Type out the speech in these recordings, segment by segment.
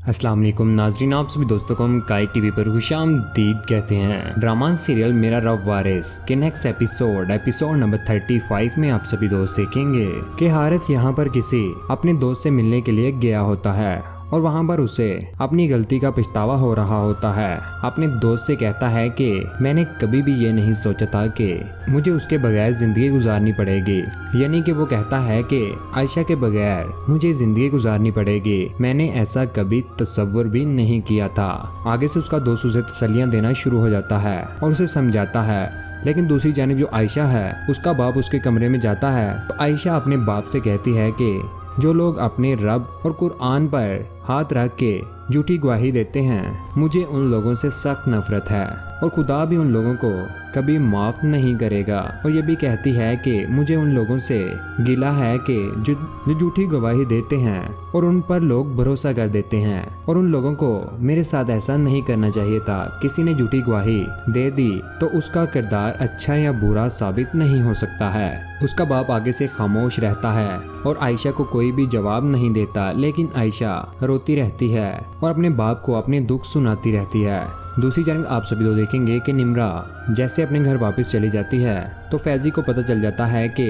अस्सलाम वालेकुम नाजरीन, आप सभी दोस्तों को हम काइक टीवी पर खुशामदीद कहते हैं। ड्रामा सीरियल मेरा रब वारिस के नेक्स्ट एपिसोड नंबर 35 में आप सभी दोस्त सीखेंगे कि हारिस यहाँ पर किसी अपने दोस्त से मिलने के लिए गया होता है और वहाँ पर उसे अपनी गलती का पछतावा हो रहा होता है। अपने दोस्त से कहता है कि मैंने कभी भी ये नहीं सोचा था कि मुझे उसके बगैर जिंदगी गुजारनी पड़ेगी, यानी कि वो कहता है कि आयशा के बगैर मुझे जिंदगी गुजारनी पड़ेगी, मैंने ऐसा कभी तसव्वुर भी नहीं किया था। आगे से उसका दोस्त उसे तसल्लियां देना शुरू हो जाता है और उसे समझाता है। लेकिन दूसरी जानिब जो आयशा है, उसका बाप उसके कमरे में जाता है तो आयशा अपने बाप से कहती है कि जो लोग अपने रब और कुरान पर हाथ रख के झूठी गवाही देते हैं, मुझे उन लोगों से सख्त नफरत है और खुदा भी उन लोगों को कभी माफ नहीं करेगा। और ये भी कहती है कि मुझे उन लोगों से गिला है कि जो झूठी गवाही देते हैं और उन पर लोग भरोसा कर देते हैं, और उन लोगों को मेरे साथ ऐसा नहीं करना चाहिए था। किसी ने झूठी गवाही दे दी तो उसका किरदार अच्छा या बुरा साबित नहीं हो सकता है। उसका बाप आगे से खामोश रहता है और आयशा को कोई भी जवाब नहीं देता, लेकिन आयशा रोती रहती है और अपने बाप को अपने दुख सुनाती रहती है। दूसरी जानब आप सभी लोग देखेंगे कि निम्रा जैसे अपने घर वापस चली जाती है तो फैजी को पता चल जाता है कि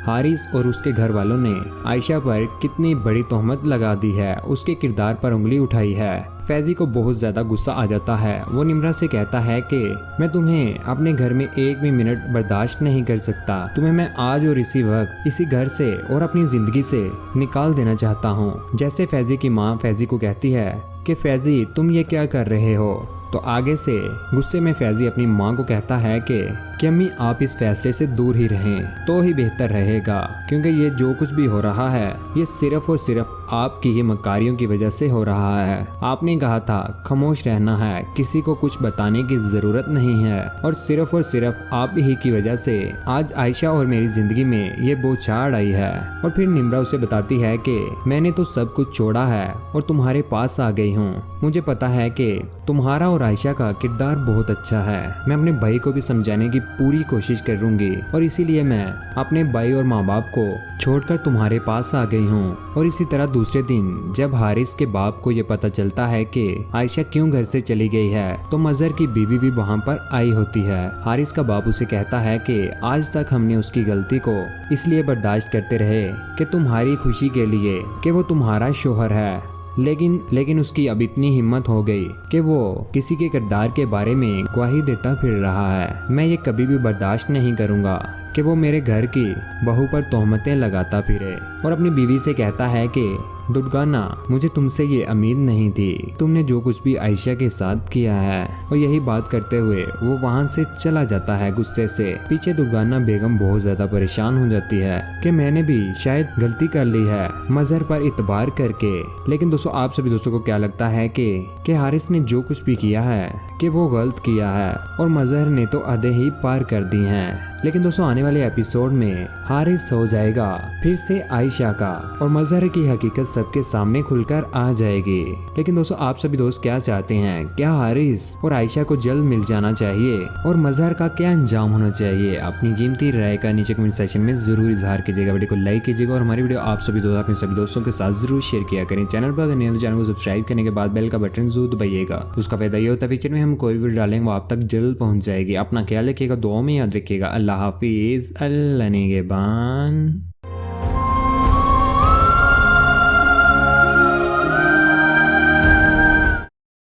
हारिस और उसके घर वालों ने आयशा पर कितनी बड़ी तोहमत लगा दी है, उसके किरदार पर उंगली उठाई है। फैजी को बहुत ज्यादा गुस्सा आ जाता है। वो निम्रा से कहता है कि मैं तुम्हें अपने घर में एक भी मिनट बर्दाश्त नहीं कर सकता, तुम्हें मैं आज और इसी वक्त इसी घर से और अपनी जिंदगी से निकाल देना चाहता हूँ। जैसे फैजी की माँ फैजी को कहती है कि फैजी तुम ये क्या कर रहे हो, तो आगे से गुस्से में फैजी अपनी माँ को कहता है कि अम्मी आप इस फैसले से दूर ही रहें तो ही बेहतर रहेगा, क्योंकि ये जो कुछ भी हो रहा है ये सिर्फ और सिर्फ आपकी ही मकारियों की वजह से हो रहा है। आपने कहा था खामोश रहना है, किसी को कुछ बताने की जरूरत नहीं है, और सिर्फ आप ही की वजह से आज आयशा और मेरी जिंदगी में ये बौछार आई है। और फिर निम्रा उसे बताती है कि मैंने तो सब कुछ छोड़ा है और तुम्हारे पास आ गई हूँ। मुझे पता है कि तुम्हारा और आयशा का किरदार बहुत अच्छा है, मैं अपने भाई को भी समझाने की पूरी कोशिश करूंगी, और इसीलिए मैं अपने भाई और माँ बाप को छोड़कर तुम्हारे पास आ गई हूँ। और इसी तरह दूसरे दिन जब हारिस के बाप को ये पता चलता है कि आयशा क्यों घर से चली गई है, तो मजहर की बीवी भी वहाँ पर आई होती है। हारिस का बाप उसे कहता है कि आज तक हमने उसकी गलती को इसलिए बर्दाश्त करते रहे कि तुम्हारी खुशी के लिए कि वो तुम्हारा शोहर है, लेकिन उसकी अब इतनी हिम्मत हो गई कि वो किसी के किरदार के बारे में गवाही देता फिर रहा है। मैं ये कभी भी बर्दाश्त नहीं करूँगा कि वो मेरे घर की बहू पर तोहमतें लगाता फिरे। और अपनी बीवी से कहता है कि दुर्गाना मुझे तुमसे ये उम्मीद नहीं थी, तुमने जो कुछ भी आयशा के साथ किया है। और यही बात करते हुए वो वहाँ से चला जाता है गुस्से से। पीछे दुर्गाना बेगम बहुत ज्यादा परेशान हो जाती है कि मैंने भी शायद गलती कर ली है मजहर पर इतबार करके। लेकिन दोस्तों आप सभी दोस्तों को क्या लगता है कि हारिस ने जो कुछ भी किया है कि वो गलत किया है और मजहर ने तो आधे ही पार कर दी हैं। लेकिन दोस्तों आने वाले एपिसोड में हारिस हो जाएगा फिर से आयशा का और मजहर की हकीकत सबके सामने खुलकर आ जाएगी। लेकिन दोस्तों आप सभी दोस्त क्या चाहते हैं, क्या हारिस और आयशा को जल्द मिल जाना चाहिए और मजहर का क्या अंजाम होना चाहिए? अपनी कीमती राय का नीचे कमेंट सेक्शन में जरूर इजहार कीजिएगा। वीडियो को लाइक कीजिएगा और हमारी वीडियो आप सभी दोस्त अपने सभी दोस्तों के साथ जरूर शेयर किया करें। चैनल पर अगर नए हो तो चैनल को सब्सक्राइब करने के बाद बेल का बटन जरूर दबाइएगा। उसका फायदा ये होता है फ्यूचर में हम कोई वीडियो डालेंगे वो आप तक जल्द पहुंच जाएगी। अपना ख्याल रखिएगा, दुआ में याद रखिएगा। अल्लाह हाफिज, अल्लाह निगहबान।